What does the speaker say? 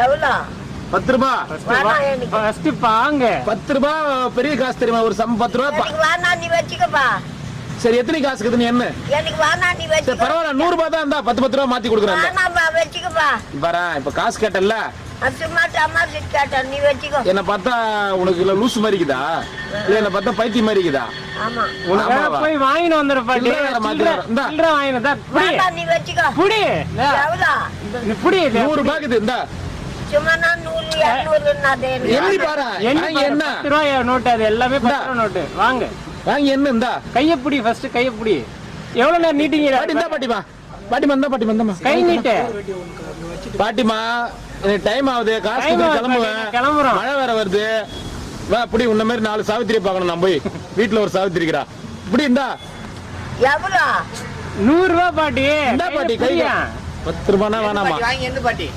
எவ்வளோ? 10 ரூபா. ஃபர்ஸ்ட் பாங்க 10 ரூபா பெரிய காசு தெரியுமா? ஒரு 10 ரூபா. எனக்கு வேணா நீ வச்சுக்கப்பா. சரி எத்தனை காசு இருக்குது நீ என்ன? எனக்கு வேணா நீ சரி வச்சுக்க. பரவாயில்ல 100 ரூபாய் தான் இருந்தா 10 ரூபா மாத்தி கொடுக்குறேன். வேணாப்பா வச்சுக்கப்பா. வரேன் இப்ப காசு கேட்டல்ல. சும்மா டமாசிட் கேட்டேன் நீ வச்சுக்கோ. என்ன பார்த்தா உனக்கு இல்ல லூசு மாதிரி இருக்குதா? இல்ல என்ன பார்த்தா பைத்தியம் மாதிரி இருக்குதா? ஆமா. உனக்கு போய் வாங்கிட்டு வந்துற பாட்டி. சில்லற வாங்கினதா? வேணா நீ வச்சுக்கோ. புடி. எவ்வளோ? புடி 100 ரூபாய்க்கு இது இந்தா. சும்மா நான் 100 200 நான் எண்ணி பாரு. என்ன 10 ரூபாய் நோட்டு அது எல்லாமே 10 ரூபாய் நோட்டு. வாங்க வாங்கி என்ன இந்தா. கைய புடி ஃபர்ஸ்ட் கைய புடி. எவ்வளவு நேரம் நீட்டிங்க? பாட்டி இந்தா பாட்டிமா. பாட்டிமா இந்தா பாட்டிமா இந்தா. கை நீட்டு. பாட்டிமா எனக்கு டைம் ஆகுது. காசு கிளம்புவேன். கிளம்புறோம். மழை வேற வருது. வா இப்படி உன்ன மாதிரி 4 சாவித்திரி பார்க்கணும். நான் போய் வீட்டுல ஒரு சாவித்திரி இருக்கிறா. இப்படி இந்தா. எவ்வளோ? 100 ரூபாய் பாட்டி. இந்தா பாட்டி கை 10 ரூபானா வேணாமா? வாங்கி என்ன பாட்டி?